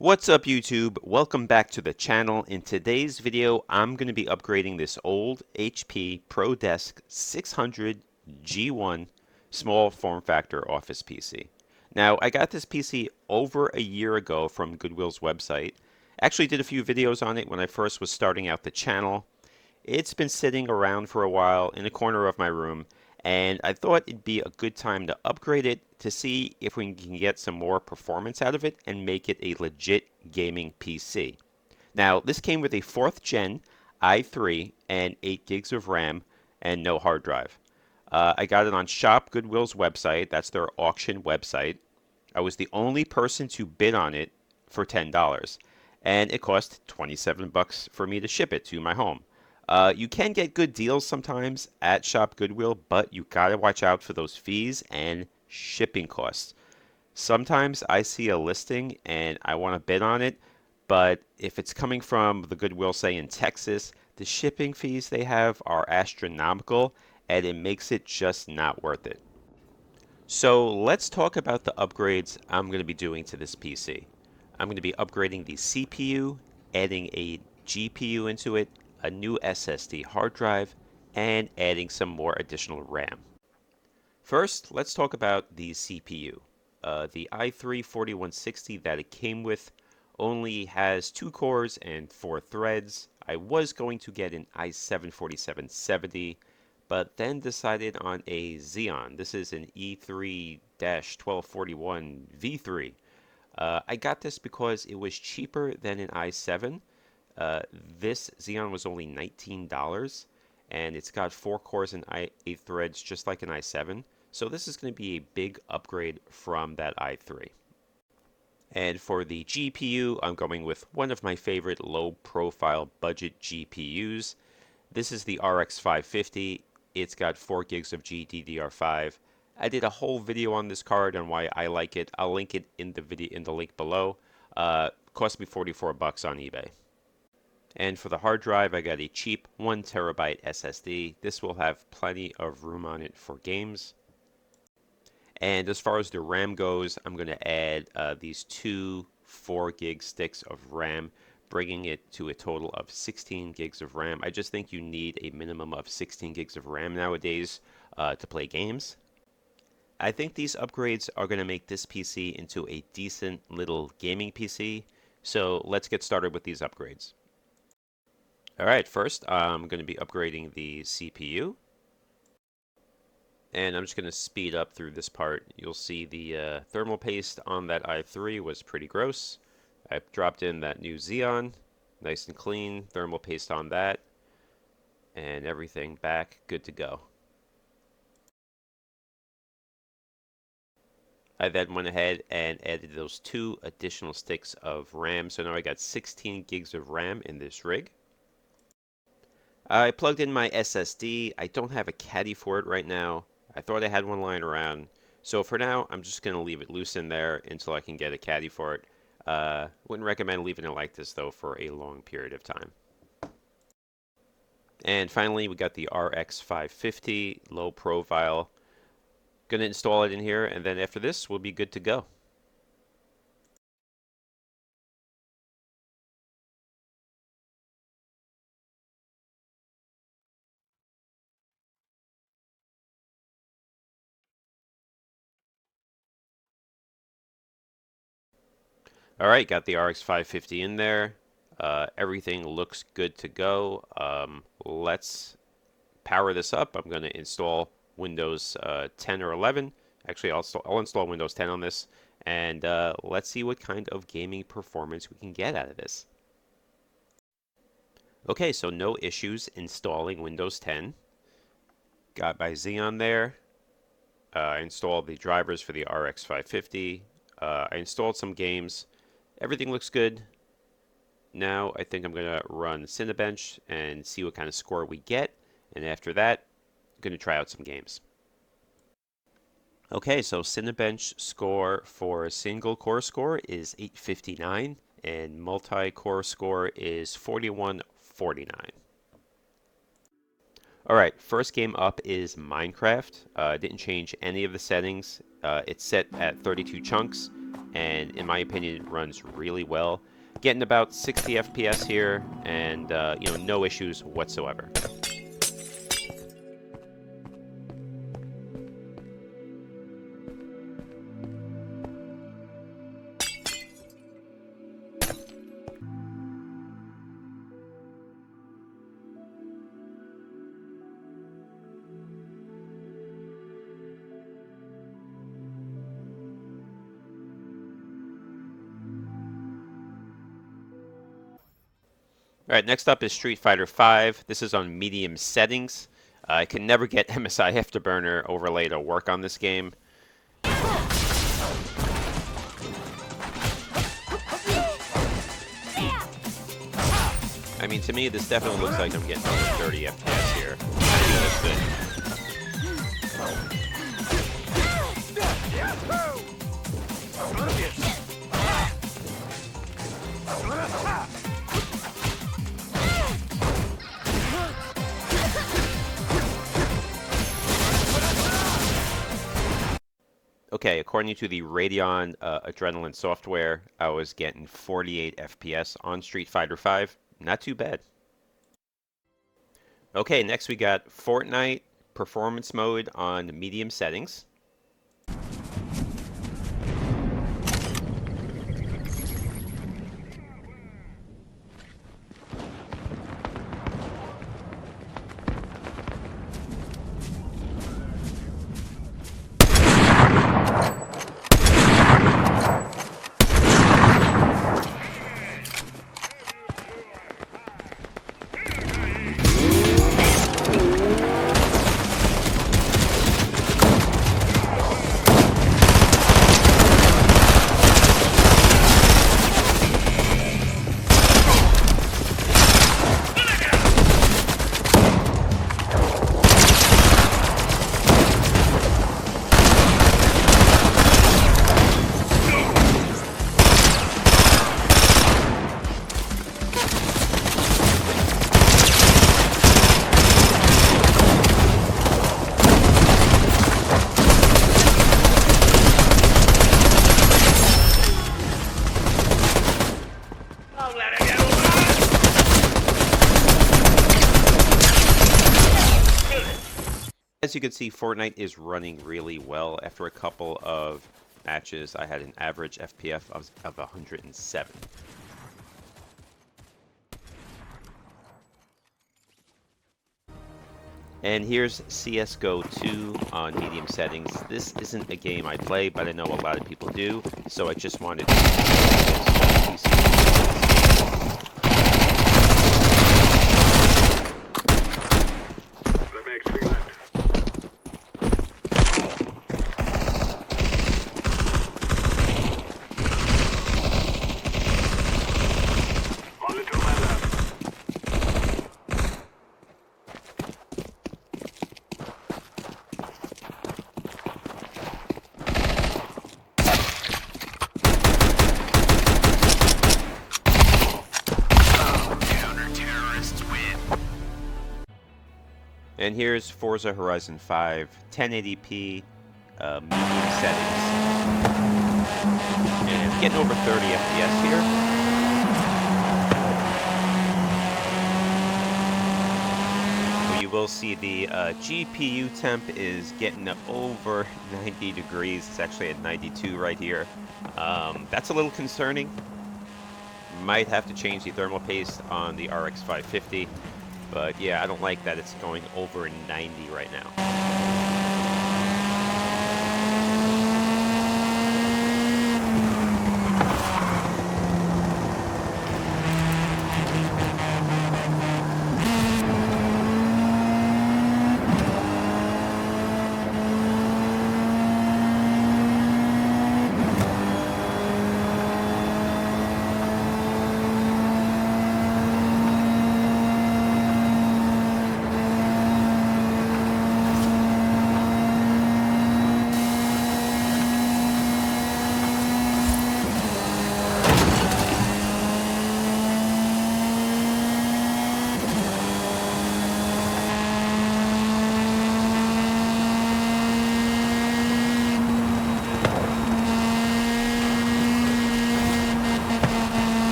What's up YouTube? Welcome back to the channel. In today's video, I'm going to be upgrading this old HP ProDesk 600 G1 small form factor office PC. Now, I got this PC over a year ago from Goodwill's website. Actually did a few videos on it when I first was starting out the channel. It's been sitting around for a while in a corner of my room, and I thought it'd be a good time to upgrade it to see if we can get some more performance out of it and make it a legit gaming PC. Now, this came with a 4th gen i3 and 8 gigs of RAM and no hard drive. I got it on Shop Goodwill's website. That's their auction website. I was the only person to bid on it for $10, and it cost 27 bucks for me to ship it to my home. You can get good deals sometimes at Shop Goodwill, but you gotta watch out for those fees and shipping costs. Sometimes I see a listing and I want to bid on it, but if it's coming from the Goodwill, say in Texas, the shipping fees they have are astronomical and it makes it just not worth it. So let's talk about the upgrades I'm going to be doing to this PC. I'm going to be upgrading the CPU, adding a GPU into it, a new SSD hard drive, and adding some more additional RAM. First, let's talk about the CPU. The i3 4160 that it came with only has 2 cores and 4 threads. I was going to get an i7 4770, but then decided on a Xeon. This is an E3-1241 V3. I got this because it was cheaper than an i7. This Xeon was only $19, and it's got 4 cores and 8 threads just like an i7. So this is going to be a big upgrade from that i3. And for the GPU, I'm going with one of my favorite low-profile budget GPUs. This is the RX 550. It's got 4 gigs of GDDR5. I did a whole video on this card and why I like it. I'll link it in the video in the link below. Cost me 44 bucks on eBay. And for the hard drive, I got a cheap 1 terabyte SSD. This will have plenty of room on it for games. And as far as the RAM goes, I'm going to add these 2 4 gig sticks of RAM, bringing it to a total of 16 gigs of RAM. I just think you need a minimum of 16 gigs of RAM nowadays to play games. I think these upgrades are going to make this PC into a decent little gaming PC. So let's get started with these upgrades. Alright, first I'm going to be upgrading the CPU. And I'm just going to speed up through this part. You'll see the thermal paste on that i3 was pretty gross. I dropped in that new Xeon, nice and clean, thermal paste on that, and everything back, good to go. I then went ahead and added those 2 additional sticks of RAM, so now I got 16 gigs of RAM in this rig. I plugged in my SSD. I don't have a caddy for it right now. I thought I had one lying around. So for now, I'm just going to leave it loose in there until I can get a caddy for it. Wouldn't recommend leaving it like this, though, for a long period of time. And finally, we got the RX 550 low profile. Going to install it in here, and then after this, we'll be good to go. Alright, got the RX 550 in there. Everything looks good to go. Let's power this up. I'm going to install Windows 10 or 11. Actually, I'll install Windows 10 on this. And let's see what kind of gaming performance we can get out of this. Okay, so no issues installing Windows 10. Got my Xeon there. I installed the drivers for the RX 550. I installed some games. Everything looks good. Now I think I'm going to run Cinebench and see what kind of score we get. And after that, I'm going to try out some games. Okay, so Cinebench score for single core score is 859 and multi-core score is 4149. Alright, first game up is Minecraft. Didn't change any of the settings. It's set at 32 chunks. and in my opinion, it runs really well. Getting about 60 FPS here, and no issues whatsoever. Alright, next up is Street Fighter V. This is on medium settings. I can never get MSI Afterburner overlay to work on this game. I mean, to me, this definitely looks like I'm getting over 30 FPS here. I think that's good. Okay, according to the Radeon Adrenaline software, I was getting 48 FPS on Street Fighter V. Not too bad. Okay, next we got Fortnite Performance Mode on medium settings. As you can see, Fortnite is running really well. After a couple of matches, I had an average FPS of 107. And here's CSGO 2 on medium settings. This isn't a game I play, but I know a lot of people do, so I just wanted to And here's Forza Horizon 5, 1080p, medium settings. And getting over 30 FPS here. You will see the GPU temp is getting over 90 degrees. It's actually at 92 right here. That's a little concerning. Might have to change the thermal paste on the RX 550. But yeah, I don't like that it's going over 90 right now.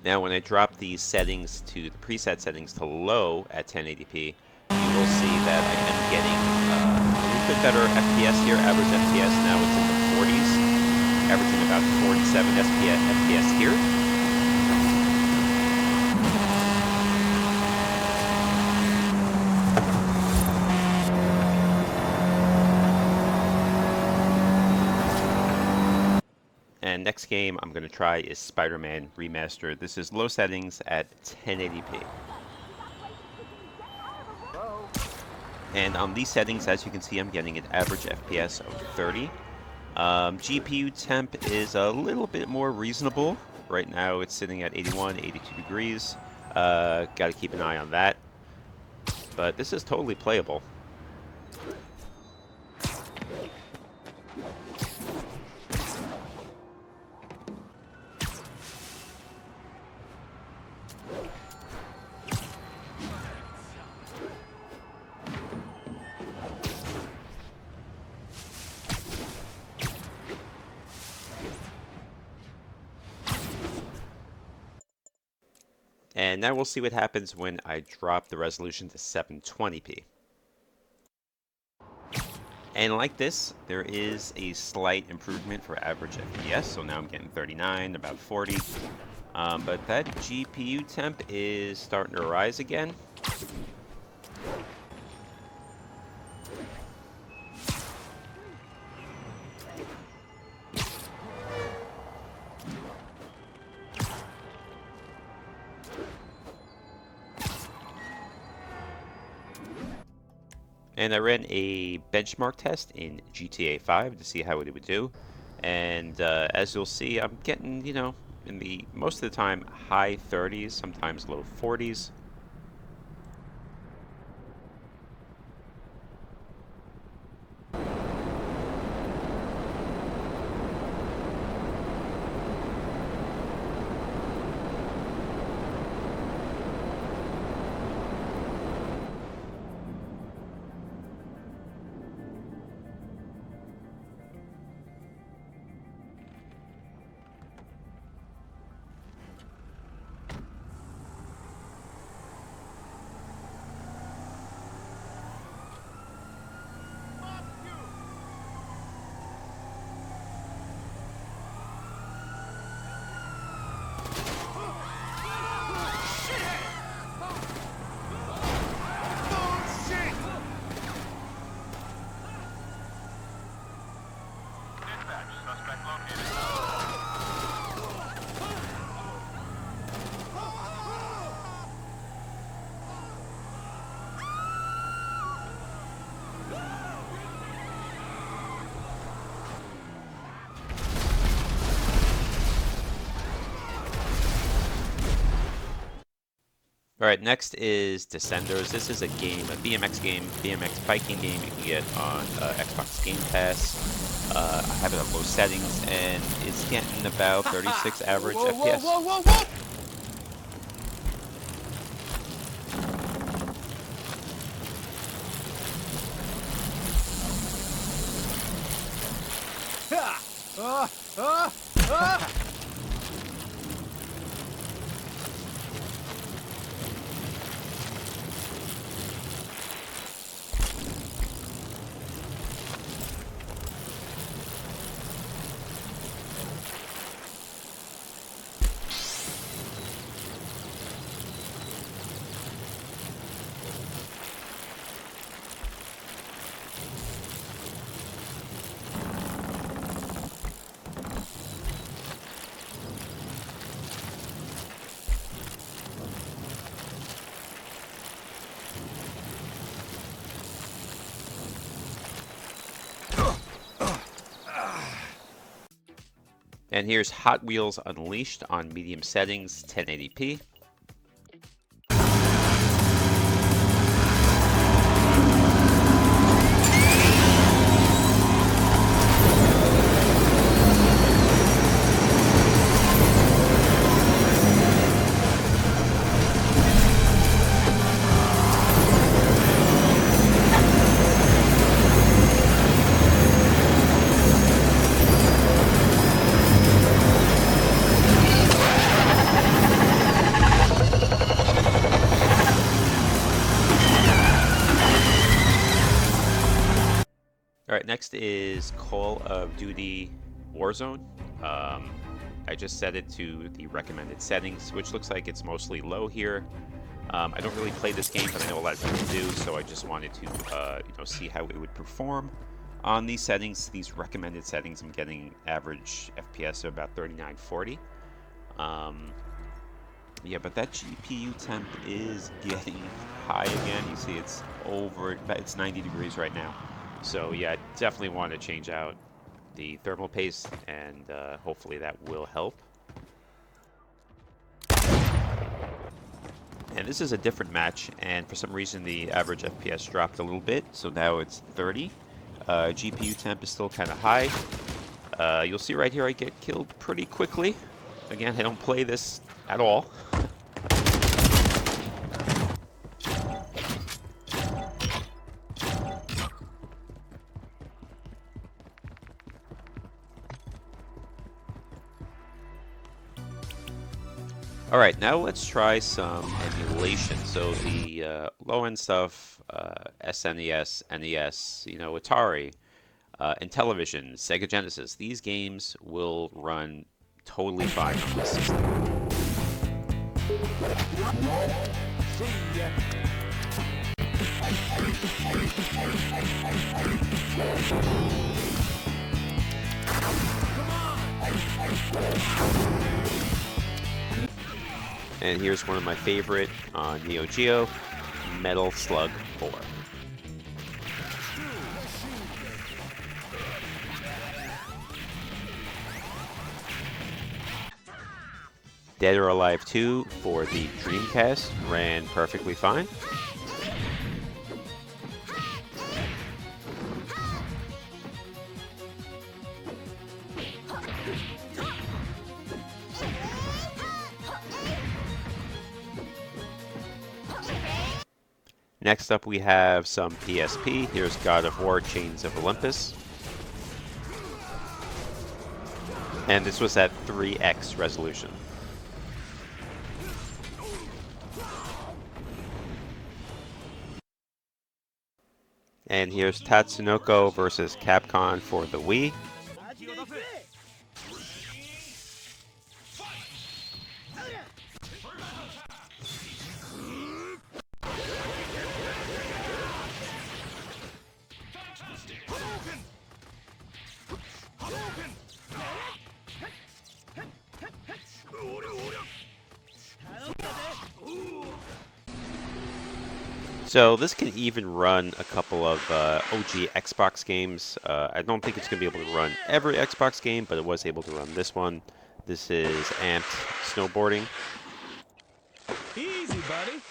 Now when I drop these settings to the preset settings to low at 1080p, you will see that I am getting a little bit better FPS here. Average FPS now it's in the 40s, averaging about 47 FPS here. And next game I'm going to try is Spiderman Remastered. This is low settings at 1080p. And on these settings, as you can see, I'm getting an average FPS of 30. GPU temp is a little bit more reasonable. Right now it's sitting at 81, 82 degrees. Got to keep an eye on that. But this is totally playable. And now we'll see what happens when I drop the resolution to 720p. And like this, there is a slight improvement for average FPS. So now I'm getting 39, about 40. But that GPU temp is starting to rise again. And I ran a benchmark test in GTA 5 to see how it would do. And as you'll see, I'm getting, you know, in the most of the time high 30s, sometimes low 40s. Alright, next is Descenders. This is a game, a BMX game, BMX biking game you can get on Xbox Game Pass. I have it on low settings, and it's getting about 36 average FPS. Whoa! And here's Hot Wheels Unleashed on medium settings, 1080p. next is Call of Duty Warzone. I just set it to the recommended settings, which looks like it's mostly low here. I don't really play this game, but I know a lot of people do, so I just wanted to see how it would perform on these settings. These recommended settings, I'm getting average FPS of about 3940. Yeah, but that GPU temp is getting high again. You see it's 90 degrees right now. So yeah, I definitely want to change out the thermal paste, and hopefully that will help. And this is a different match, and for some reason the average FPS dropped a little bit, so now it's 30. GPU temp is still kind of high. You'll see right here I get killed pretty quickly. Again, I don't play this at all. Alright, now let's try some emulation. So the low-end stuff, SNES, NES, Atari, Intellivision, Sega Genesis, these games will run totally fine on this system. And here's one of my favorite on Neo Geo, Metal Slug 4. Dead or Alive 2 for the Dreamcast ran perfectly fine. Next up we have some PSP. Here's God of War Chains of Olympus. And this was at 3x resolution. And here's Tatsunoko versus Capcom for the Wii. So this can even run a couple of OG Xbox games. I don't think it's going to be able to run every Xbox game, but it was able to run this one. This is Amped Snowboarding. Easy, buddy.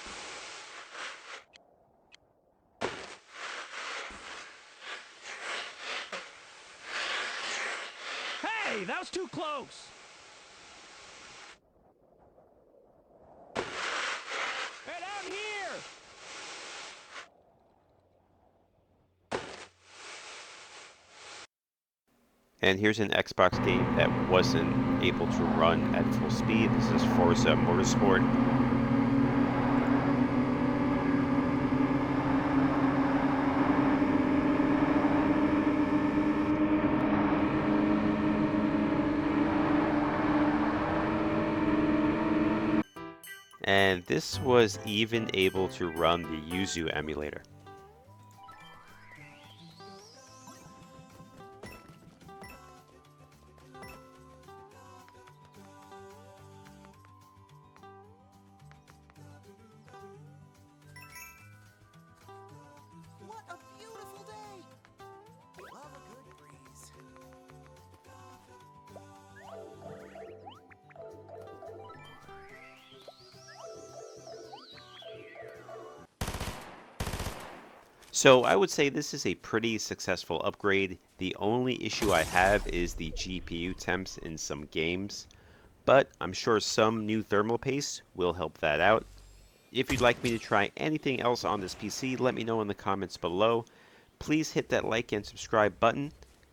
Hey, that was too close. Hey, down here. And here's an Xbox game that wasn't able to run at full speed. This is Forza Motorsport. And this was even able to run the Yuzu emulator. What a beautiful day! Love a good breeze. So I would say this is a pretty successful upgrade. The only issue I have is the GPU temps in some games, but I'm sure some new thermal paste will help that out. If you'd like me to try anything else on this PC, let me know in the comments below. Please hit that like and subscribe button.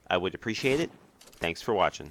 I would appreciate it. Thanks for watching.